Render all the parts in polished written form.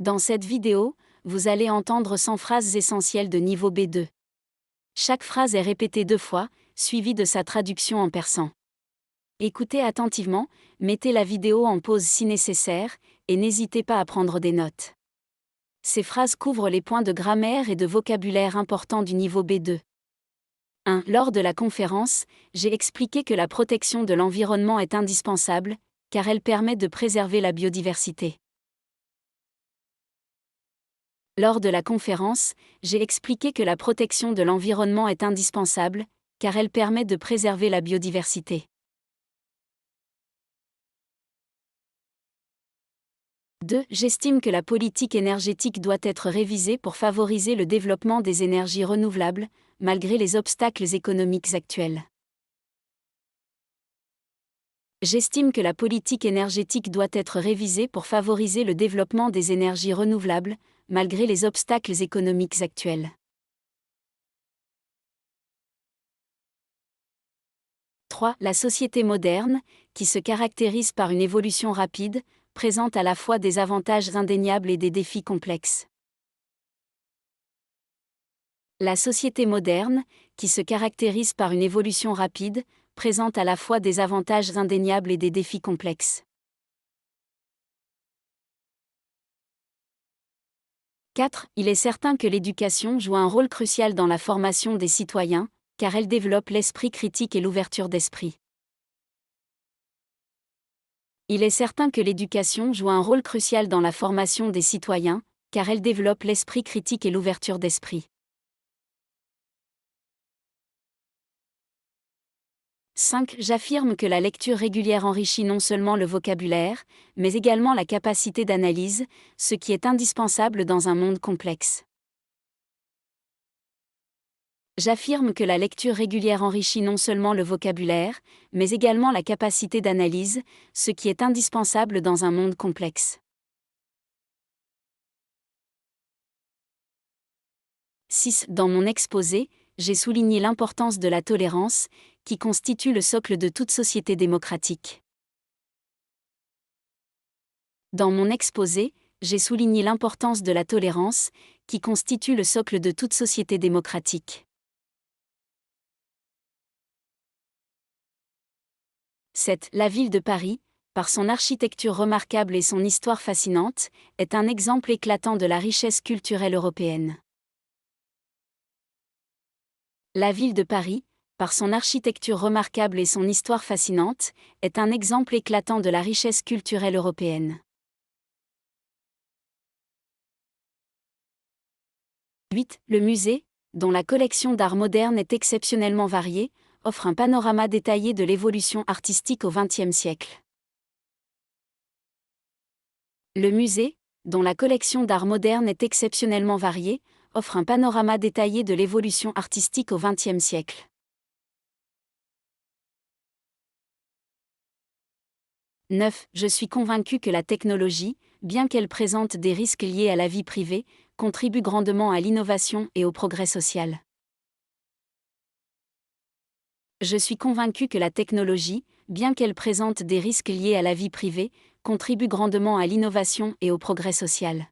Dans cette vidéo, vous allez entendre 100 phrases essentielles de niveau B2. Chaque phrase est répétée 2 fois, suivie de sa traduction en persan. Écoutez attentivement, mettez la vidéo en pause si nécessaire, et n'hésitez pas à prendre des notes. Ces phrases couvrent les points de grammaire et de vocabulaire importants du niveau B2. 1. Lors de la conférence, j'ai expliqué que la protection de l'environnement est indispensable, car elle permet de préserver la biodiversité. Lors de la conférence, j'ai expliqué que la protection de l'environnement est indispensable, car elle permet de préserver la biodiversité. 2. J'estime que la politique énergétique doit être révisée pour favoriser le développement des énergies renouvelables, malgré les obstacles économiques actuels. J'estime que la politique énergétique doit être révisée pour favoriser le développement des énergies renouvelables, malgré les obstacles économiques actuels. 3. La société moderne, qui se caractérise par une évolution rapide, présente à la fois des avantages indéniables et des défis complexes. La société moderne, qui se caractérise par une évolution rapide, présente à la fois des avantages indéniables et des défis complexes. 4. Il est certain que l'éducation joue un rôle crucial dans la formation des citoyens, car elle développe l'esprit critique et l'ouverture d'esprit. Il est certain que l'éducation joue un rôle crucial dans la formation des citoyens, car elle développe l'esprit critique et l'ouverture d'esprit. 5. J'affirme que la lecture régulière enrichit non seulement le vocabulaire, mais également la capacité d'analyse, ce qui est indispensable dans un monde complexe. J'affirme que la lecture régulière enrichit non seulement le vocabulaire, mais également la capacité d'analyse, ce qui est indispensable dans un monde complexe. 6. Dans mon exposé, j'ai souligné l'importance de la tolérance, qui constitue le socle de toute société démocratique. Dans mon exposé, j'ai souligné l'importance de la tolérance, qui constitue le socle de toute société démocratique. 7. La ville de Paris, par son architecture remarquable et son histoire fascinante, est un exemple éclatant de la richesse culturelle européenne. La ville de Paris, par son architecture remarquable et son histoire fascinante, est un exemple éclatant de la richesse culturelle européenne. 8. Le musée, dont la collection d'art moderne est exceptionnellement variée, offre un panorama détaillé de l'évolution artistique au XXe siècle. Le musée, dont la collection d'art moderne est exceptionnellement variée, offre un panorama détaillé de l'évolution artistique au XXe siècle. 9. Je suis convaincu que la technologie, bien qu'elle présente des risques liés à la vie privée, contribue grandement à l'innovation et au progrès social. Je suis convaincu que la technologie, bien qu'elle présente des risques liés à la vie privée, contribue grandement à l'innovation et au progrès social.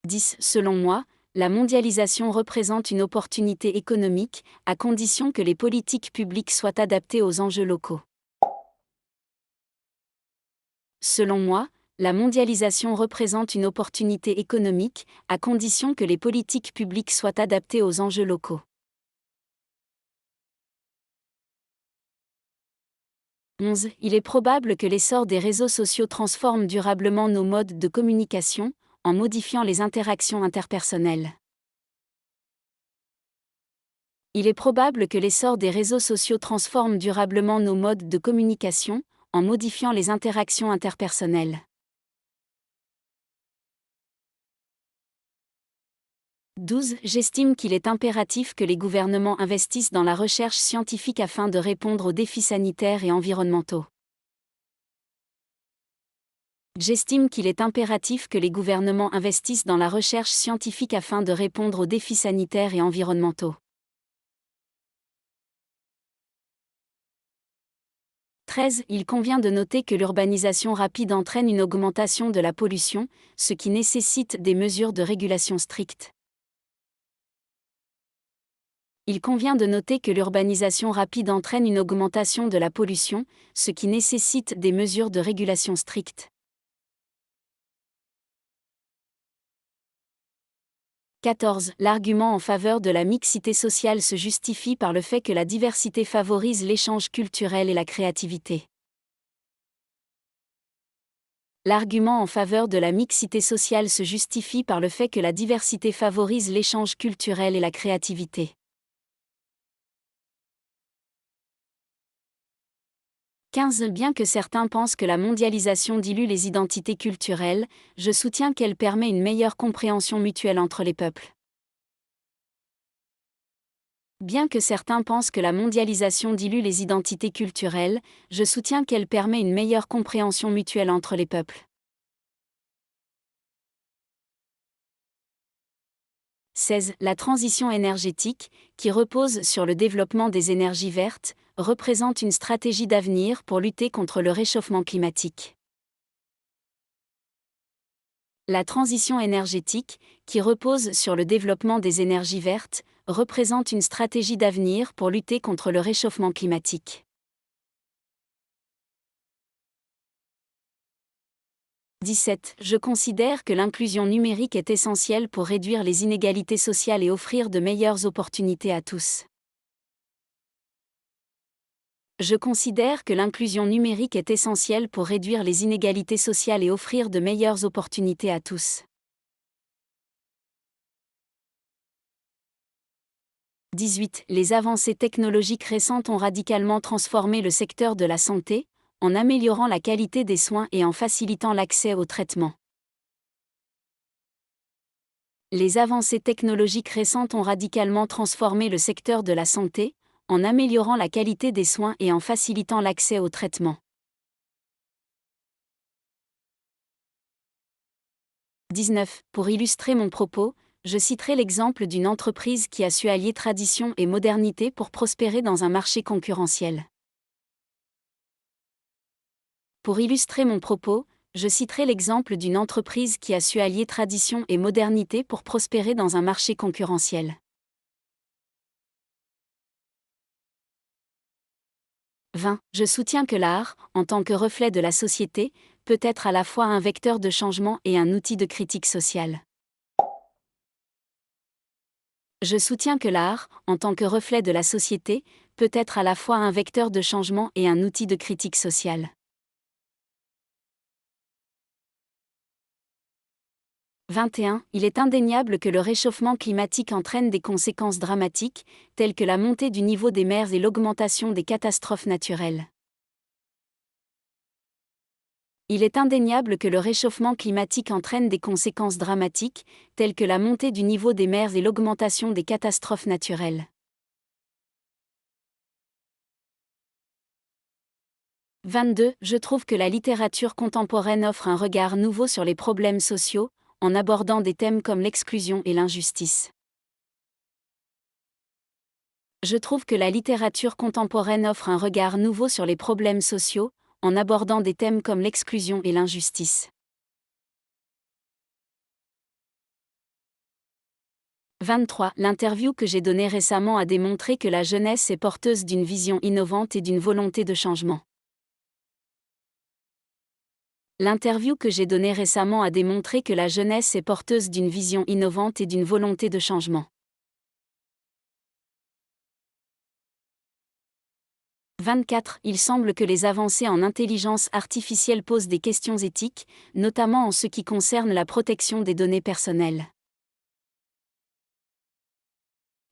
10. Selon moi, la mondialisation représente une opportunité économique, à condition que les politiques publiques soient adaptées aux enjeux locaux. Selon moi, la mondialisation représente une opportunité économique, à condition que les politiques publiques soient adaptées aux enjeux locaux. 11. Il est probable que l'essor des réseaux sociaux transforme durablement nos modes de communication, en modifiant les interactions interpersonnelles. Il est probable que l'essor des réseaux sociaux transforme durablement nos modes de communication, en modifiant les interactions interpersonnelles. 12. J'estime qu'il est impératif que les gouvernements investissent dans la recherche scientifique afin de répondre aux défis sanitaires et environnementaux. J'estime qu'il est impératif que les gouvernements investissent dans la recherche scientifique afin de répondre aux défis sanitaires et environnementaux. 13. Il convient de noter que l'urbanisation rapide entraîne une augmentation de la pollution, ce qui nécessite des mesures de régulation strictes. Il convient de noter que l'urbanisation rapide entraîne une augmentation de la pollution, ce qui nécessite des mesures de régulation strictes. 14. L'argument en faveur de la mixité sociale se justifie par le fait que la diversité favorise l'échange culturel et la créativité. L'argument en faveur de la mixité sociale se justifie par le fait que la diversité favorise l'échange culturel et la créativité. 15. Bien que certains pensent que la mondialisation dilue les identités culturelles, je soutiens qu'elle permet une meilleure compréhension mutuelle entre les peuples. Bien que certains pensent que la mondialisation dilue les identités culturelles, je soutiens qu'elle permet une meilleure compréhension mutuelle entre les peuples. 16. La transition énergétique, qui repose sur le développement des énergies vertes, représente une stratégie d'avenir pour lutter contre le réchauffement climatique. La transition énergétique, qui repose sur le développement des énergies vertes, représente une stratégie d'avenir pour lutter contre le réchauffement climatique. 17. Je considère que l'inclusion numérique est essentielle pour réduire les inégalités sociales et offrir de meilleures opportunités à tous. Je considère que l'inclusion numérique est essentielle pour réduire les inégalités sociales et offrir de meilleures opportunités à tous. 18. Les avancées technologiques récentes ont radicalement transformé le secteur de la santé, en améliorant la qualité des soins et en facilitant l'accès aux traitements. Les avancées technologiques récentes ont radicalement transformé le secteur de la santé, en améliorant la qualité des soins et en facilitant l'accès aux traitements. 19. Pour illustrer mon propos, je citerai l'exemple d'une entreprise qui a su allier tradition et modernité pour prospérer dans un marché concurrentiel. Pour illustrer mon propos, je citerai l'exemple d'une entreprise qui a su allier tradition et modernité pour prospérer dans un marché concurrentiel. 20. Je soutiens que l'art, en tant que reflet de la société, peut être à la fois un vecteur de changement et un outil de critique sociale. Je soutiens que l'art, en tant que reflet de la société, peut être à la fois un vecteur de changement et un outil de critique sociale. 21. Il est indéniable que le réchauffement climatique entraîne des conséquences dramatiques, telles que la montée du niveau des mers et l'augmentation des catastrophes naturelles. Il est indéniable que le réchauffement climatique entraîne des conséquences dramatiques, telles que la montée du niveau des mers et l'augmentation des catastrophes naturelles. 22. Je trouve que la littérature contemporaine offre un regard nouveau sur les problèmes sociaux, en abordant des thèmes comme l'exclusion et l'injustice. Je trouve que la littérature contemporaine offre un regard nouveau sur les problèmes sociaux, en abordant des thèmes comme l'exclusion et l'injustice. 23. L'interview que j'ai donnée récemment a démontré que la jeunesse est porteuse d'une vision innovante et d'une volonté de changement. L'interview que j'ai donnée récemment a démontré que la jeunesse est porteuse d'une vision innovante et d'une volonté de changement. 24. Il semble que les avancées en intelligence artificielle posent des questions éthiques, notamment en ce qui concerne la protection des données personnelles.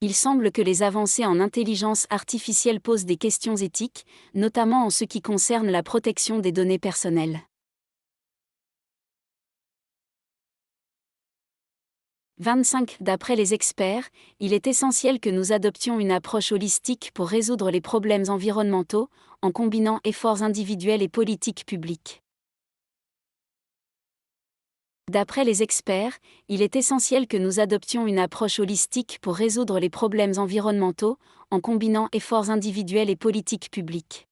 Il semble que les avancées en intelligence artificielle posent des questions éthiques, notamment en ce qui concerne la protection des données personnelles. 25. D'après les experts, il est essentiel que nous adoptions une approche holistique pour résoudre les problèmes environnementaux, en combinant efforts individuels et politiques publiques. D'après les experts, il est essentiel que nous adoptions une approche holistique pour résoudre les problèmes environnementaux, en combinant efforts individuels et politiques publiques.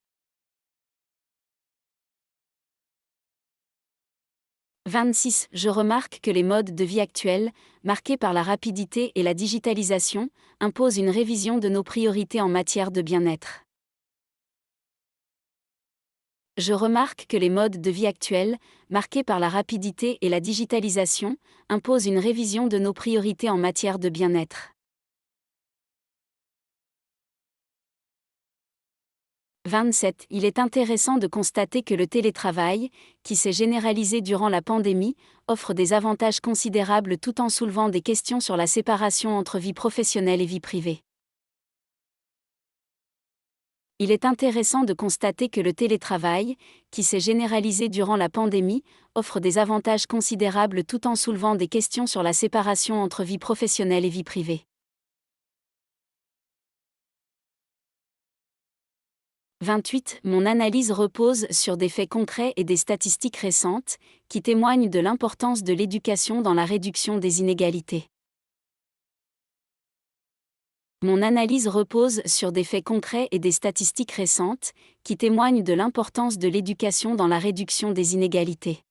26. Je remarque que les modes de vie actuels, marqués par la rapidité et la digitalisation, imposent une révision de nos priorités en matière de bien-être. Je remarque que les modes de vie actuels, marqués par la rapidité et la digitalisation, imposent une révision de nos priorités en matière de bien-être. 27. Il est intéressant de constater que le télétravail, qui s'est généralisé durant la pandémie, offre des avantages considérables tout en soulevant des questions sur la séparation entre vie professionnelle et vie privée. Il est intéressant de constater que le télétravail, qui s'est généralisé durant la pandémie, offre des avantages considérables tout en soulevant des questions sur la séparation entre vie professionnelle et vie privée. 28. Mon analyse repose sur des faits concrets et des statistiques récentes, qui témoignent de l'importance de l'éducation dans la réduction des inégalités. Mon analyse repose sur des faits concrets et des statistiques récentes, qui témoignent de l'importance de l'éducation dans la réduction des inégalités.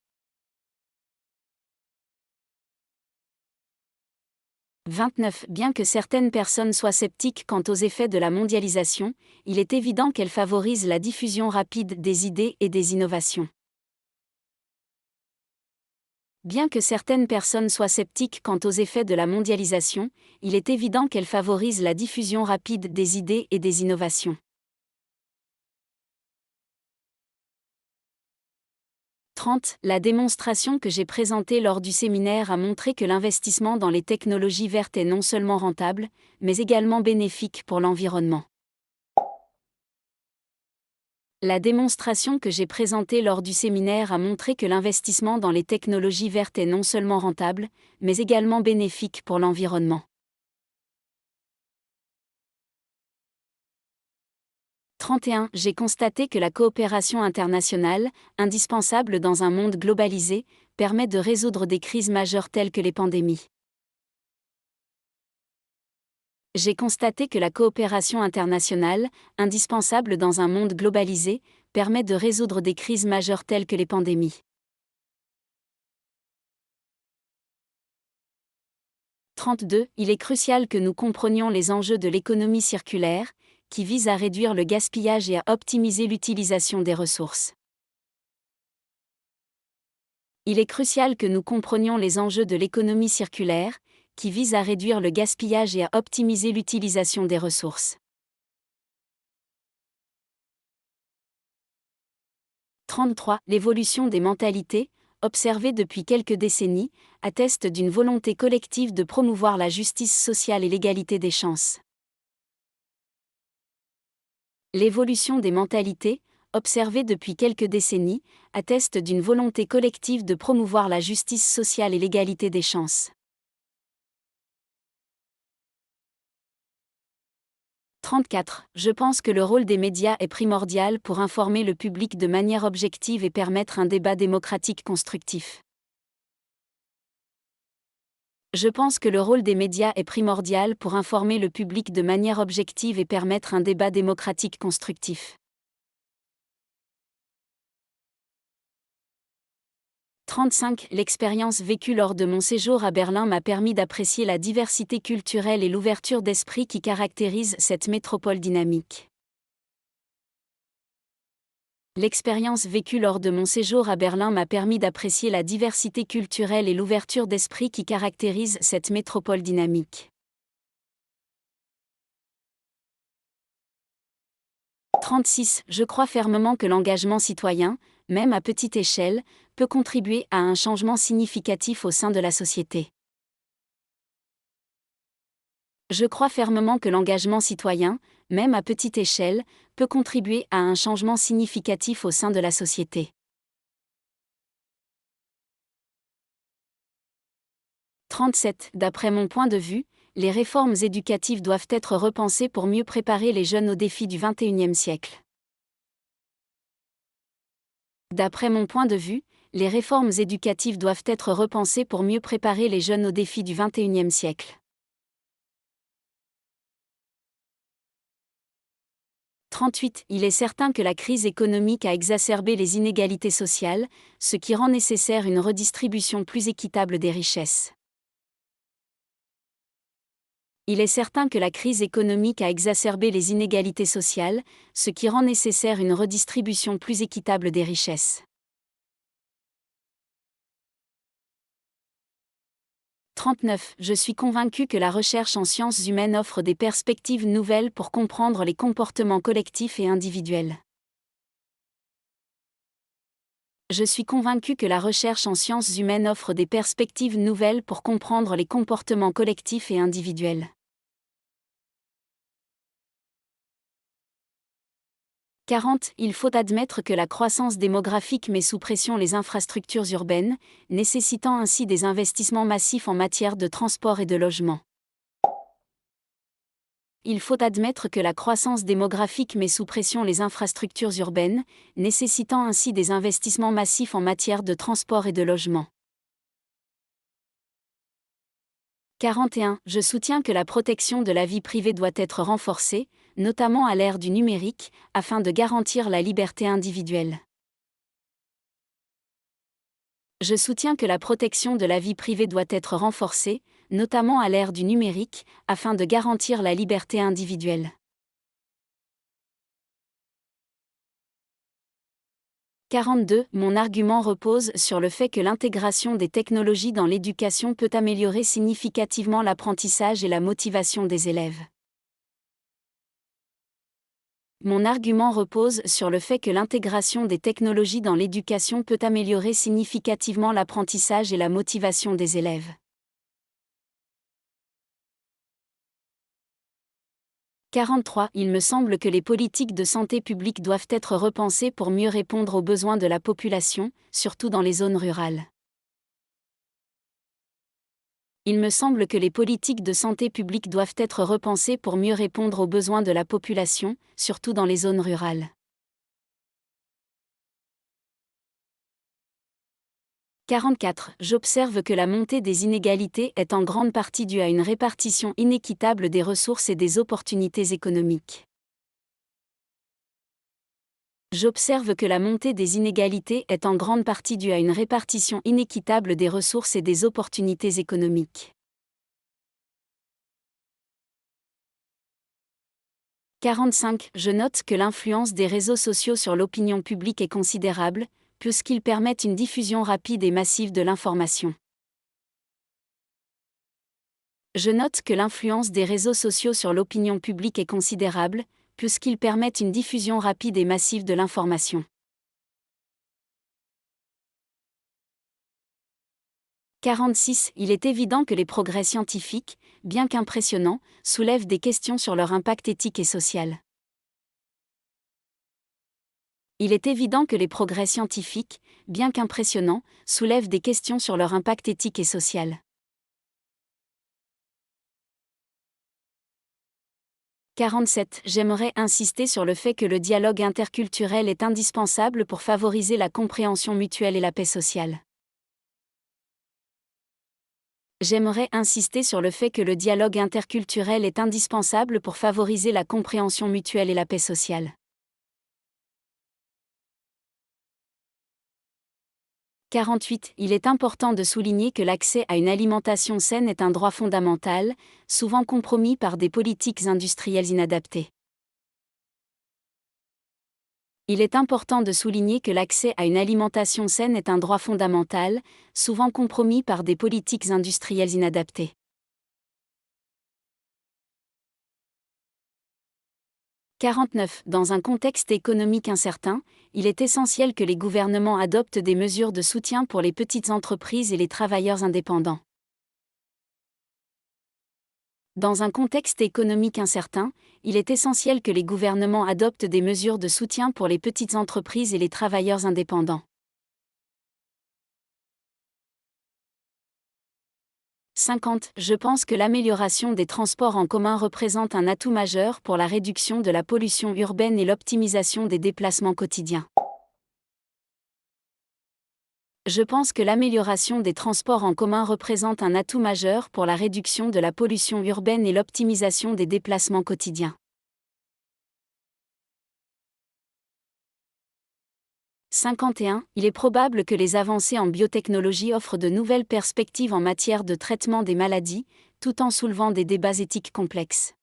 29. Bien que certaines personnes soient sceptiques quant aux effets de la mondialisation, il est évident qu'elle favorise la diffusion rapide des idées et des innovations. Bien que certaines personnes soient sceptiques quant aux effets de la mondialisation, il est évident qu'elle favorise la diffusion rapide des idées et des innovations. 30. La démonstration que j'ai présentée lors du séminaire a montré que l'investissement dans les technologies vertes est non seulement rentable, mais également bénéfique pour l'environnement. La démonstration que j'ai présentée lors du séminaire a montré que l'investissement dans les technologies vertes est non seulement rentable, mais également bénéfique pour l'environnement. 31. J'ai constaté que la coopération internationale, indispensable dans un monde globalisé, permet de résoudre des crises majeures telles que les pandémies. J'ai constaté que la coopération internationale, indispensable dans un monde globalisé, permet de résoudre des crises majeures telles que les pandémies. 32. Il est crucial que nous comprenions les enjeux de l'économie circulaire, qui vise à réduire le gaspillage et à optimiser l'utilisation des ressources. Il est crucial que nous comprenions les enjeux de l'économie circulaire, qui vise à réduire le gaspillage et à optimiser l'utilisation des ressources. 33. L'évolution des mentalités, observée depuis quelques décennies, atteste d'une volonté collective de promouvoir la justice sociale et l'égalité des chances. L'évolution des mentalités, observée depuis quelques décennies, atteste d'une volonté collective de promouvoir la justice sociale et l'égalité des chances. 34. Je pense que le rôle des médias est primordial pour informer le public de manière objective et permettre un débat démocratique constructif. Je pense que le rôle des médias est primordial pour informer le public de manière objective et permettre un débat démocratique constructif. 35. L'expérience vécue lors de mon séjour à Berlin m'a permis d'apprécier la diversité culturelle et l'ouverture d'esprit qui caractérisent cette métropole dynamique. L'expérience vécue lors de mon séjour à Berlin m'a permis d'apprécier la diversité culturelle et l'ouverture d'esprit qui caractérisent cette métropole dynamique. 36. Je crois fermement que l'engagement citoyen, même à petite échelle, peut contribuer à un changement significatif au sein de la société. Je crois fermement que l'engagement citoyen, même à petite échelle, peut contribuer à un changement significatif au sein de la société. 37. D'après mon point de vue, les réformes éducatives doivent être repensées pour mieux préparer les jeunes aux défis du XXIe siècle. D'après mon point de vue, les réformes éducatives doivent être repensées pour mieux préparer les jeunes aux défis du XXIe siècle. 38. Il est certain que la crise économique a exacerbé les inégalités sociales, ce qui rend nécessaire une redistribution plus équitable des richesses. Il est certain que la crise économique a exacerbé les inégalités sociales, ce qui rend nécessaire une redistribution plus équitable des richesses. 39. Je suis convaincu que la recherche en sciences humaines offre des perspectives nouvelles pour comprendre les comportements collectifs et individuels. Je suis convaincu que la recherche en sciences humaines offre des perspectives nouvelles pour comprendre les comportements collectifs et individuels. 40. Il faut admettre que la croissance démographique met sous pression les infrastructures urbaines, nécessitant ainsi des investissements massifs en matière de transport et de logement. Il faut admettre que la croissance démographique met sous pression les infrastructures urbaines, nécessitant ainsi des investissements massifs en matière de transport et de logement. 41. Je soutiens que la protection de la vie privée doit être renforcée, notamment à l'ère du numérique, afin de garantir la liberté individuelle. Je soutiens que la protection de la vie privée doit être renforcée, notamment à l'ère du numérique, afin de garantir la liberté individuelle. 42. Mon argument repose sur le fait que l'intégration des technologies dans l'éducation peut améliorer significativement l'apprentissage et la motivation des élèves. Mon argument repose sur le fait que l'intégration des technologies dans l'éducation peut améliorer significativement l'apprentissage et la motivation des élèves. 43. Il me semble que les politiques de santé publique doivent être repensées pour mieux répondre aux besoins de la population, surtout dans les zones rurales. Il me semble que les politiques de santé publique doivent être repensées pour mieux répondre aux besoins de la population, surtout dans les zones rurales. 44. J'observe que la montée des inégalités est en grande partie due à une répartition inéquitable des ressources et des opportunités économiques. J'observe que la montée des inégalités est en grande partie due à une répartition inéquitable des ressources et des opportunités économiques. 45. Je note que l'influence des réseaux sociaux sur l'opinion publique est considérable, puisqu'ils permettent une diffusion rapide et massive de l'information. Je note que l'influence des réseaux sociaux sur l'opinion publique est considérable, puisqu'ils permettent une diffusion rapide et massive de l'information. 46. Il est évident que les progrès scientifiques, bien qu'impressionnants, soulèvent des questions sur leur impact éthique et social. Il est évident que les progrès scientifiques, bien qu'impressionnants, soulèvent des questions sur leur impact éthique et social. 47. J'aimerais insister sur le fait que le dialogue interculturel est indispensable pour favoriser la compréhension mutuelle et la paix sociale. J'aimerais insister sur le fait que le dialogue interculturel est indispensable pour favoriser la compréhension mutuelle et la paix sociale. 48. Il est important de souligner que l'accès à une alimentation saine est un droit fondamental, souvent compromis par des politiques industrielles inadaptées. Il est important de souligner que l'accès à une alimentation saine est un droit fondamental, souvent compromis par des politiques industrielles inadaptées. 49. Dans un contexte économique incertain, il est essentiel que les gouvernements adoptent des mesures de soutien pour les petites entreprises et les travailleurs indépendants. Dans un contexte économique incertain, il est essentiel que les gouvernements adoptent des mesures de soutien pour les petites entreprises et les travailleurs indépendants. 50. Je pense que l'amélioration des transports en commun représente un atout majeur pour la réduction de la pollution urbaine et l'optimisation des déplacements quotidiens. Je pense que l'amélioration des transports en commun représente un atout majeur pour la réduction de la pollution urbaine et l'optimisation des déplacements quotidiens. 51. Il est probable que les avancées en biotechnologie offrent de nouvelles perspectives en matière de traitement des maladies, tout en soulevant des débats éthiques complexes.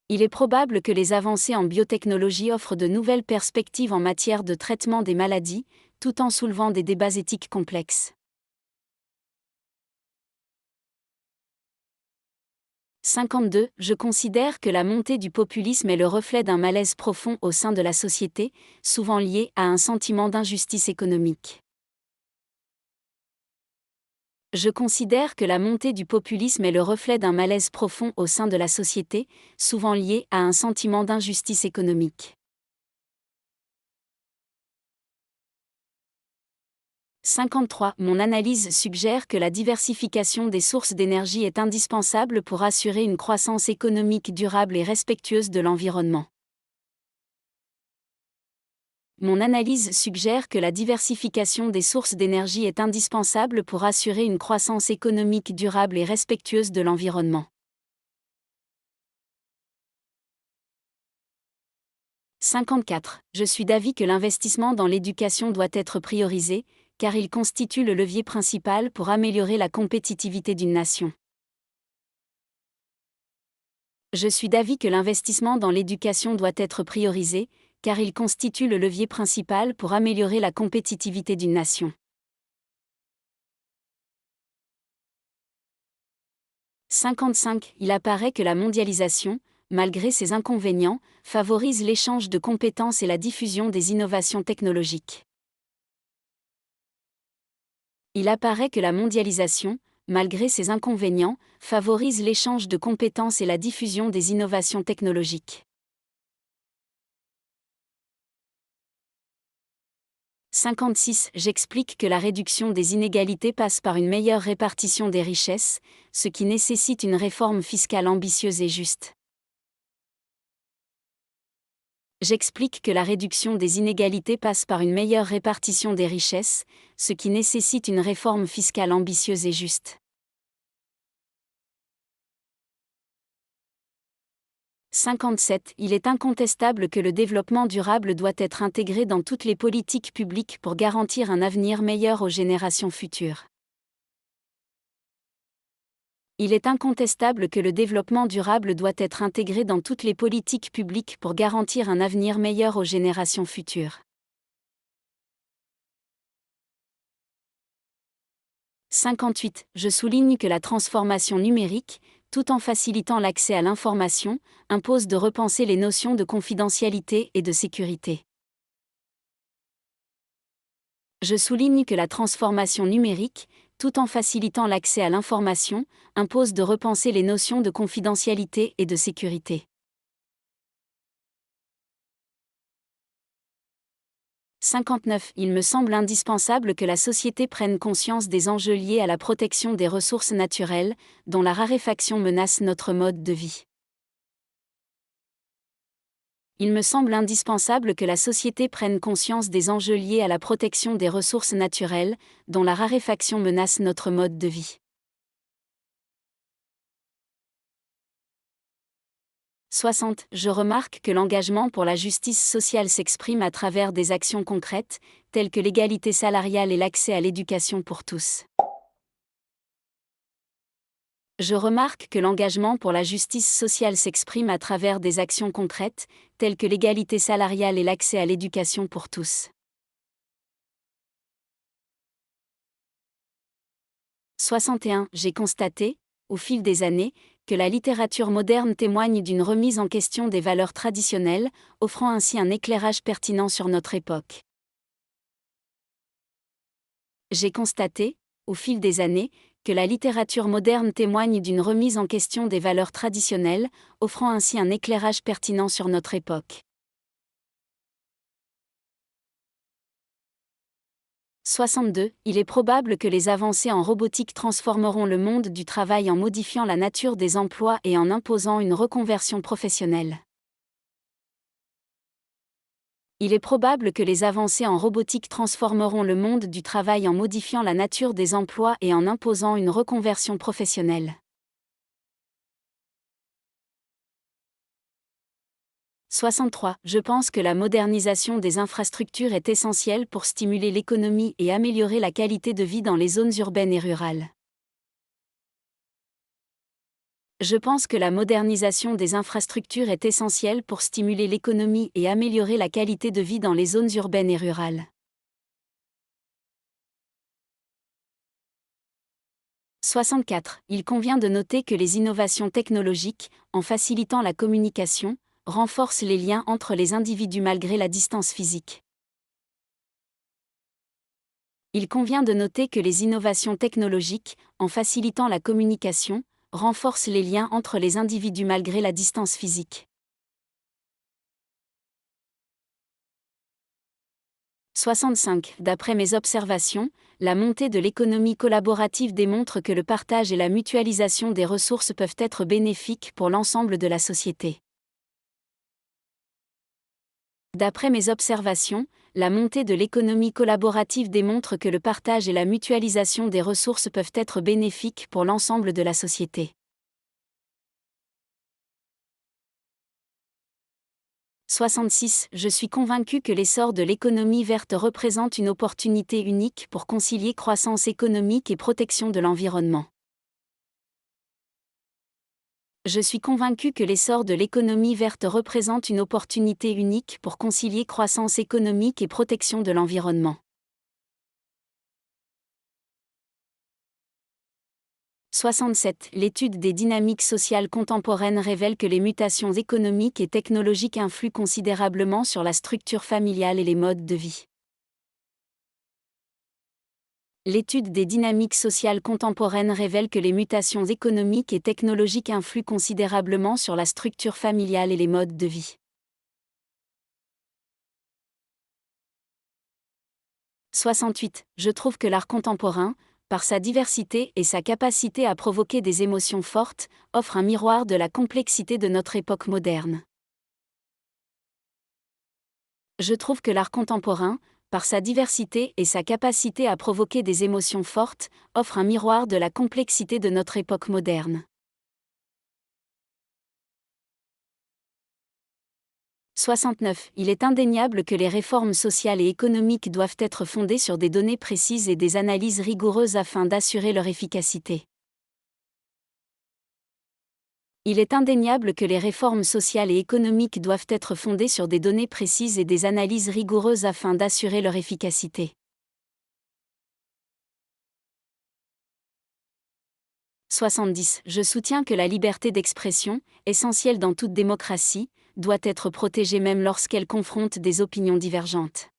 Il est probable que les avancées en biotechnologie offrent de nouvelles perspectives en matière de traitement des maladies, tout en soulevant des débats éthiques complexes. 52. Je considère que la montée du populisme est le reflet d'un malaise profond au sein de la société, souvent lié à un sentiment d'injustice économique. Je considère que la montée du populisme est le reflet d'un malaise profond au sein de la société, souvent lié à un sentiment d'injustice économique. 53. Mon analyse suggère que la diversification des sources d'énergie est indispensable pour assurer une croissance économique durable et respectueuse de l'environnement. Mon analyse suggère que la diversification des sources d'énergie est indispensable pour assurer une croissance économique durable et respectueuse de l'environnement. 54. Je suis d'avis que l'investissement dans l'éducation doit être priorisé, car il constitue le levier principal pour améliorer la compétitivité d'une nation. Je suis d'avis que l'investissement dans l'éducation doit être priorisé, car il constitue le levier principal pour améliorer la compétitivité d'une nation. 55. Il apparaît que la mondialisation, malgré ses inconvénients, favorise l'échange de compétences et la diffusion des innovations technologiques. Il apparaît que la mondialisation, malgré ses inconvénients, favorise l'échange de compétences et la diffusion des innovations technologiques. 56. J'explique que la réduction des inégalités passe par une meilleure répartition des richesses, ce qui nécessite une réforme fiscale ambitieuse et juste. J'explique que la réduction des inégalités passe par une meilleure répartition des richesses, ce qui nécessite une réforme fiscale ambitieuse et juste. 57. Il est incontestable que le développement durable doit être intégré dans toutes les politiques publiques pour garantir un avenir meilleur aux générations futures. Il est incontestable que le développement durable doit être intégré dans toutes les politiques publiques pour garantir un avenir meilleur aux générations futures. 58. Je souligne que la transformation numérique, tout en facilitant l'accès à l'information, impose de repenser les notions de confidentialité et de sécurité. Je souligne que la transformation numérique, tout en facilitant l'accès à l'information, impose de repenser les notions de confidentialité et de sécurité. 59. Il me semble indispensable que la société prenne conscience des enjeux liés à la protection des ressources naturelles, dont la raréfaction menace notre mode de vie. Il me semble indispensable que la société prenne conscience des enjeux liés à la protection des ressources naturelles, dont la raréfaction menace notre mode de vie. 60. Je remarque que l'engagement pour la justice sociale s'exprime à travers des actions concrètes, telles que l'égalité salariale et l'accès à l'éducation pour tous. Je remarque que l'engagement pour la justice sociale s'exprime à travers des actions concrètes, telles que l'égalité salariale et l'accès à l'éducation pour tous. 61. J'ai constaté, au fil des années, que la littérature moderne témoigne d'une remise en question des valeurs traditionnelles, offrant ainsi un éclairage pertinent sur notre époque. J'ai constaté, au fil des années, que la littérature moderne témoigne d'une remise en question des valeurs traditionnelles, offrant ainsi un éclairage pertinent sur notre époque. 62. Il est probable que les avancées en robotique transformeront le monde du travail en modifiant la nature des emplois et en imposant une reconversion professionnelle. Il est probable que les avancées en robotique transformeront le monde du travail en modifiant la nature des emplois et en imposant une reconversion professionnelle. 63. Je pense que la modernisation des infrastructures est essentielle pour stimuler l'économie et améliorer la qualité de vie dans les zones urbaines et rurales. Je pense que la modernisation des infrastructures est essentielle pour stimuler l'économie et améliorer la qualité de vie dans les zones urbaines et rurales. 64. Il convient de noter que les innovations technologiques, en facilitant la communication, renforcent les liens entre les individus malgré la distance physique. Il convient de noter que les innovations technologiques, en facilitant la communication, renforcent les liens entre les individus malgré la distance physique. 65. D'après mes observations, la montée de l'économie collaborative démontre que le partage et la mutualisation des ressources peuvent être bénéfiques pour l'ensemble de la société. D'après mes observations, la montée de l'économie collaborative démontre que le partage et la mutualisation des ressources peuvent être bénéfiques pour l'ensemble de la société. 66. Je suis convaincu que l'essor de l'économie verte représente une opportunité unique pour concilier croissance économique et protection de l'environnement. Je suis convaincu que l'essor de l'économie verte représente une opportunité unique pour concilier croissance économique et protection de l'environnement. 67. L'étude des dynamiques sociales contemporaines révèle que les mutations économiques et technologiques influent considérablement sur la structure familiale et les modes de vie. L'étude des dynamiques sociales contemporaines révèle que les mutations économiques et technologiques influent considérablement sur la structure familiale et les modes de vie. 68. Je trouve que l'art contemporain, par sa diversité et sa capacité à provoquer des émotions fortes, offre un miroir de la complexité de notre époque moderne. Je trouve que l'art contemporain, par sa diversité et sa capacité à provoquer des émotions fortes, offre un miroir de la complexité de notre époque moderne. 69. Il est indéniable que les réformes sociales et économiques doivent être fondées sur des données précises et des analyses rigoureuses afin d'assurer leur efficacité. Il est indéniable que les réformes sociales et économiques doivent être fondées sur des données précises et des analyses rigoureuses afin d'assurer leur efficacité. 70. Je soutiens que la liberté d'expression, essentielle dans toute démocratie, doit être protégée même lorsqu'elle confronte des opinions divergentes.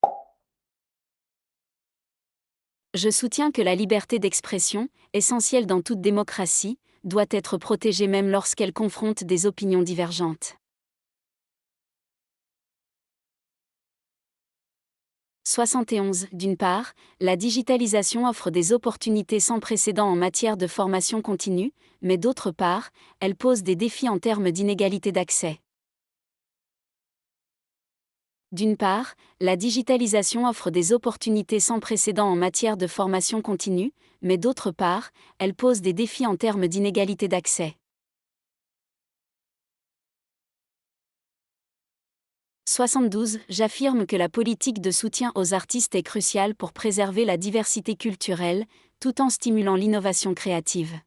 Je soutiens que la liberté d'expression, essentielle dans toute démocratie, doit être protégée même lorsqu'elle confronte des opinions divergentes. 71. D'une part, la digitalisation offre des opportunités sans précédent en matière de formation continue, mais d'autre part, elle pose des défis en termes d'inégalité d'accès. D'une part, la digitalisation offre des opportunités sans précédent en matière de formation continue, mais d'autre part, elle pose des défis en termes d'inégalité d'accès. 72. J'affirme que la politique de soutien aux artistes est cruciale pour préserver la diversité culturelle, tout en stimulant l'innovation créative.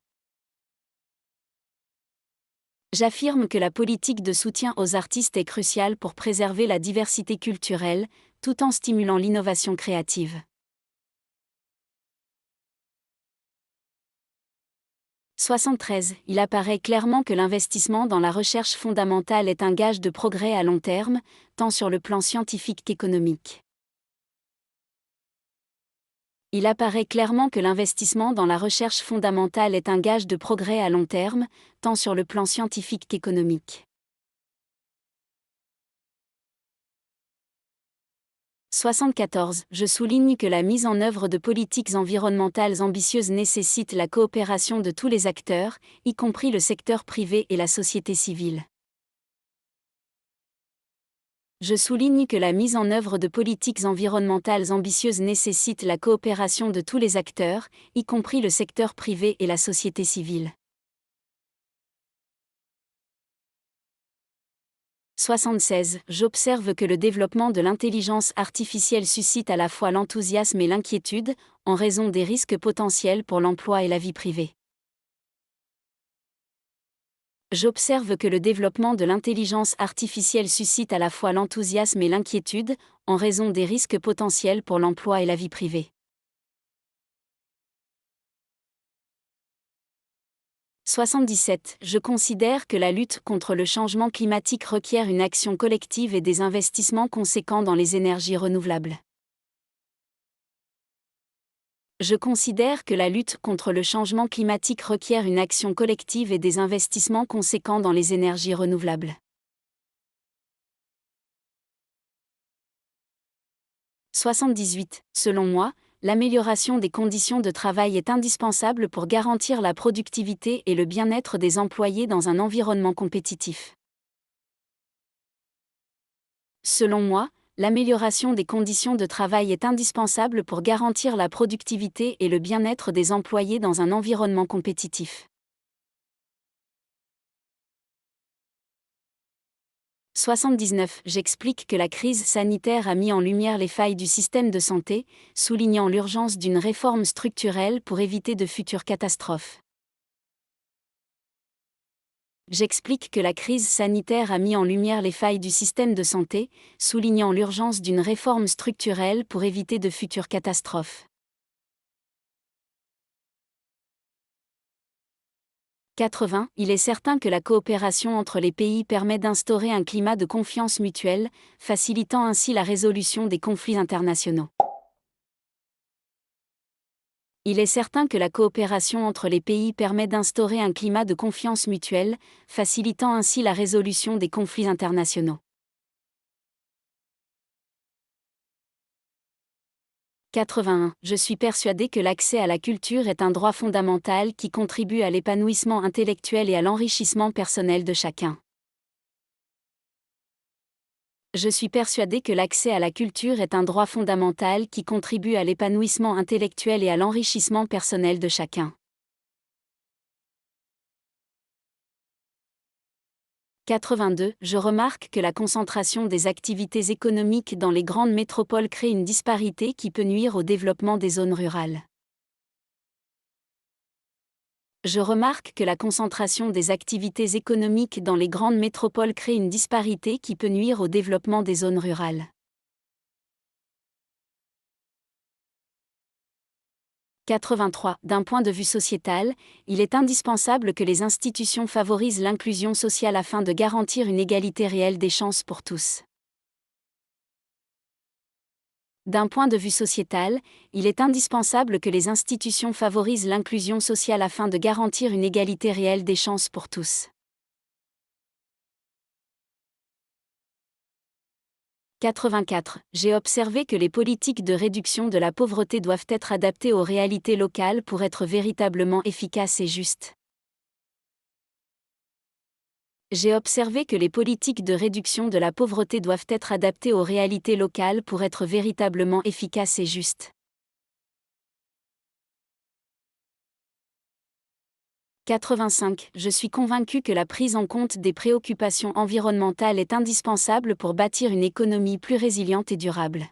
J'affirme que la politique de soutien aux artistes est cruciale pour préserver la diversité culturelle, tout en stimulant l'innovation créative. 73. Il apparaît clairement que l'investissement dans la recherche fondamentale est un gage de progrès à long terme, tant sur le plan scientifique qu'économique. Il apparaît clairement que l'investissement dans la recherche fondamentale est un gage de progrès à long terme, tant sur le plan scientifique qu'économique. 74. Je souligne que la mise en œuvre de politiques environnementales ambitieuses nécessite la coopération de tous les acteurs, y compris le secteur privé et la société civile. Je souligne que la mise en œuvre de politiques environnementales ambitieuses nécessite la coopération de tous les acteurs, y compris le secteur privé et la société civile. 76. J'observe que le développement de l'intelligence artificielle suscite à la fois l'enthousiasme et l'inquiétude, en raison des risques potentiels pour l'emploi et la vie privée. J'observe que le développement de l'intelligence artificielle suscite à la fois l'enthousiasme et l'inquiétude, en raison des risques potentiels pour l'emploi et la vie privée. 77. Je considère que la lutte contre le changement climatique requiert une action collective et des investissements conséquents dans les énergies renouvelables. Je considère que la lutte contre le changement climatique requiert une action collective et des investissements conséquents dans les énergies renouvelables. 78. Selon moi, l'amélioration des conditions de travail est indispensable pour garantir la productivité et le bien-être des employés dans un environnement compétitif. Selon moi, l'amélioration des conditions de travail est indispensable pour garantir la productivité et le bien-être des employés dans un environnement compétitif. 79. J'explique que la crise sanitaire a mis en lumière les failles du système de santé, soulignant l'urgence d'une réforme structurelle pour éviter de futures catastrophes. J'explique que la crise sanitaire a mis en lumière les failles du système de santé, soulignant l'urgence d'une réforme structurelle pour éviter de futures catastrophes. 80. Il est certain que la coopération entre les pays permet d'instaurer un climat de confiance mutuelle, facilitant ainsi la résolution des conflits internationaux. Il est certain que la coopération entre les pays permet d'instaurer un climat de confiance mutuelle, facilitant ainsi la résolution des conflits internationaux. 81. Je suis persuadé que l'accès à la culture est un droit fondamental qui contribue à l'épanouissement intellectuel et à l'enrichissement personnel de chacun. Je suis persuadé que l'accès à la culture est un droit fondamental qui contribue à l'épanouissement intellectuel et à l'enrichissement personnel de chacun. 82. Je remarque que la concentration des activités économiques dans les grandes métropoles crée une disparité qui peut nuire au développement des zones rurales. Je remarque que la concentration des activités économiques dans les grandes métropoles crée une disparité qui peut nuire au développement des zones rurales. 83. D'un point de vue sociétal, il est indispensable que les institutions favorisent l'inclusion sociale afin de garantir une égalité réelle des chances pour tous. D'un point de vue sociétal, il est indispensable que les institutions favorisent l'inclusion sociale afin de garantir une égalité réelle des chances pour tous. 84. J'ai observé que les politiques de réduction de la pauvreté doivent être adaptées aux réalités locales pour être véritablement efficaces et justes. J'ai observé que les politiques de réduction de la pauvreté doivent être adaptées aux réalités locales pour être véritablement efficaces et justes. 85. Je suis convaincu que la prise en compte des préoccupations environnementales est indispensable pour bâtir une économie plus résiliente et durable.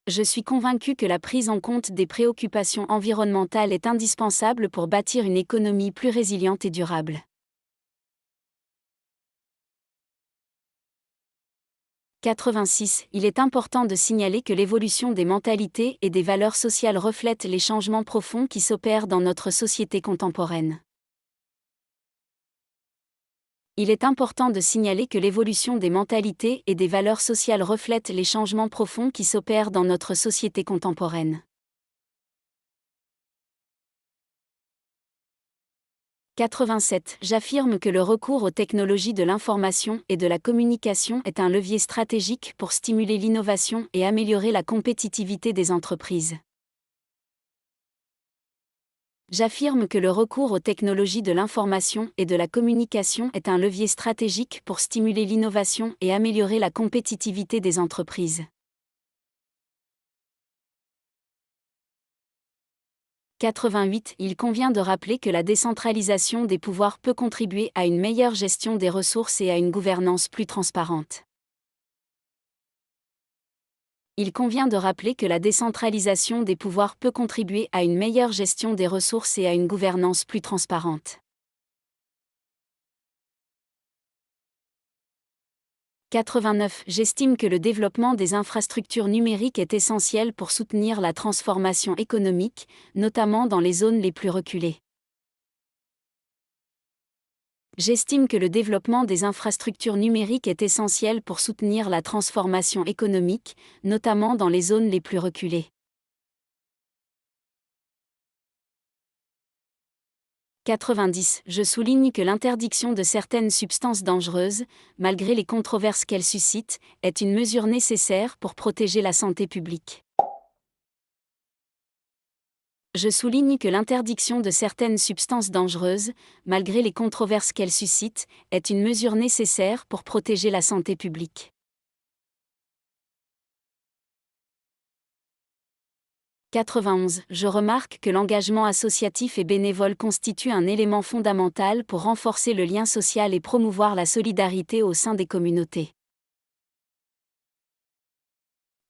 Je suis convaincu que la prise en compte des préoccupations environnementales est indispensable pour bâtir une économie plus résiliente et durable. 86. Il est important de signaler que l'évolution des mentalités et des valeurs sociales reflète les changements profonds qui s'opèrent dans notre société contemporaine. Il est important de signaler que l'évolution des mentalités et des valeurs sociales reflète les changements profonds qui s'opèrent dans notre société contemporaine. 87. J'affirme que le recours aux technologies de l'information et de la communication est un levier stratégique pour stimuler l'innovation et améliorer la compétitivité des entreprises. J'affirme que le recours aux technologies de l'information et de la communication est un levier stratégique pour stimuler l'innovation et améliorer la compétitivité des entreprises. 88. Il convient de rappeler que la décentralisation des pouvoirs peut contribuer à une meilleure gestion des ressources et à une gouvernance plus transparente. Il convient de rappeler que la décentralisation des pouvoirs peut contribuer à une meilleure gestion des ressources et à une gouvernance plus transparente. 89. J'estime que le développement des infrastructures numériques est essentiel pour soutenir la transformation économique, notamment dans les zones les plus reculées. J'estime que le développement des infrastructures numériques est essentiel pour soutenir la transformation économique, notamment dans les zones les plus reculées. 90. Je souligne que l'interdiction de certaines substances dangereuses, malgré les controverses qu'elles suscitent, est une mesure nécessaire pour protéger la santé publique. Je souligne que l'interdiction de certaines substances dangereuses, malgré les controverses qu'elles suscitent, est une mesure nécessaire pour protéger la santé publique. 91. Je remarque que l'engagement associatif et bénévole constitue un élément fondamental pour renforcer le lien social et promouvoir la solidarité au sein des communautés.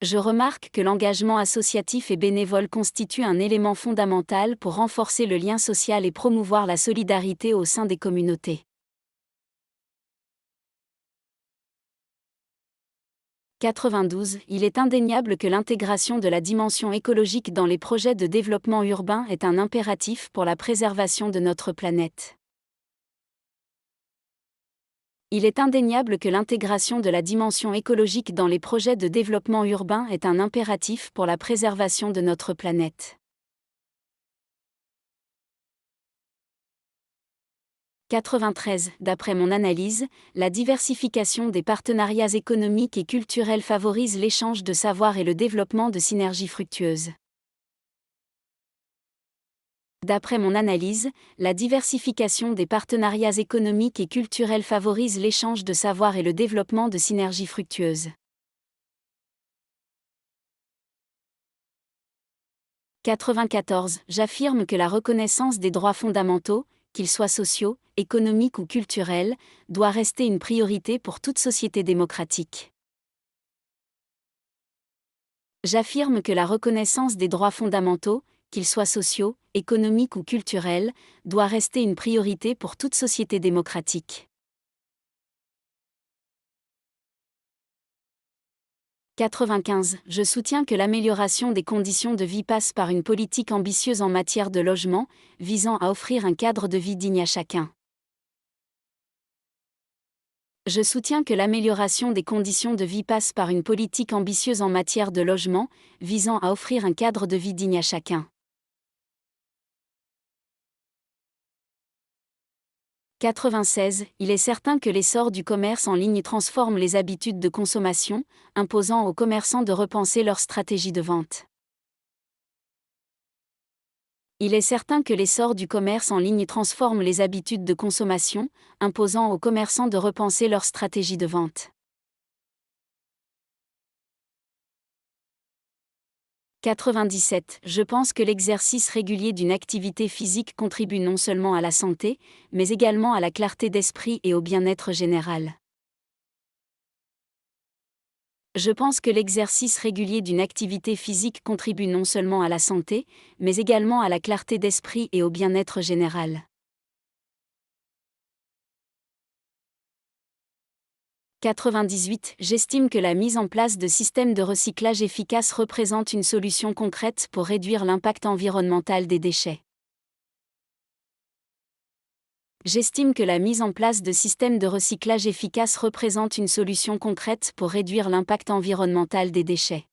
Je remarque que l'engagement associatif et bénévole constitue un élément fondamental pour renforcer le lien social et promouvoir la solidarité au sein des communautés. 92. Il est indéniable que l'intégration de la dimension écologique dans les projets de développement urbain est un impératif pour la préservation de notre planète. Il est indéniable que l'intégration de la dimension écologique dans les projets de développement urbain est un impératif pour la préservation de notre planète. 93. D'après mon analyse, la diversification des partenariats économiques et culturels favorise l'échange de savoir et le développement de synergies fructueuses. D'après mon analyse, la diversification des partenariats économiques et culturels favorise l'échange de savoir et le développement de synergies fructueuses. 94. J'affirme que la reconnaissance des droits fondamentaux, qu'ils soient sociaux, économiques ou culturels, doit rester une priorité pour toute société démocratique. J'affirme que la reconnaissance des droits fondamentaux, qu'ils soient sociaux, économiques ou culturels, doit rester une priorité pour toute société démocratique. 95. Je soutiens que l'amélioration des conditions de vie passe par une politique ambitieuse en matière de logement, visant à offrir un cadre de vie digne à chacun. Je soutiens que l'amélioration des conditions de vie passe par une politique ambitieuse en matière de logement, visant à offrir un cadre de vie digne à chacun. 96. Il est certain que l'essor du commerce en ligne transforme les habitudes de consommation, imposant aux commerçants de repenser leur stratégie de vente. Il est certain que l'essor du commerce en ligne transforme les habitudes de consommation, imposant aux commerçants de repenser leur stratégie de vente. 97. Je pense que l'exercice régulier d'une activité physique contribue non seulement à la santé, mais également à la clarté d'esprit et au bien-être général. Je pense que l'exercice régulier d'une activité physique contribue non seulement à la santé, mais également à la clarté d'esprit et au bien-être général. 98. J'estime que la mise en place de systèmes de recyclage efficaces représente une solution concrète pour réduire l'impact environnemental des déchets. J'estime que la mise en place de systèmes de recyclage efficaces représente une solution concrète pour réduire l'impact environnemental des déchets.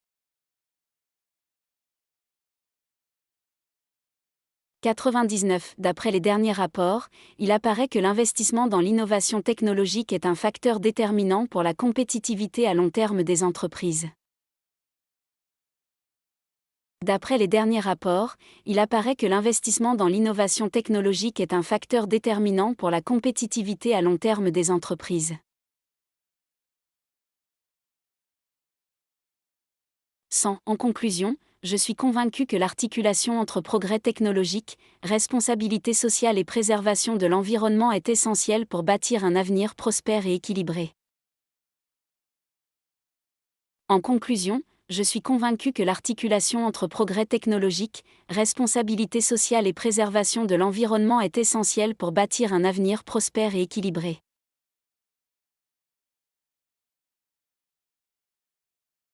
99. D'après les derniers rapports, il apparaît que l'investissement dans l'innovation technologique est un facteur déterminant pour la compétitivité à long terme des entreprises. D'après les derniers rapports, il apparaît que l'investissement dans l'innovation technologique est un facteur déterminant pour la compétitivité à long terme des entreprises. 100. En conclusion, je suis convaincu que l'articulation entre progrès technologique, responsabilité sociale et préservation de l'environnement est essentielle pour bâtir un avenir prospère et équilibré. En conclusion, je suis convaincu que l'articulation entre progrès technologique, responsabilité sociale et préservation de l'environnement est essentielle pour bâtir un avenir prospère et équilibré.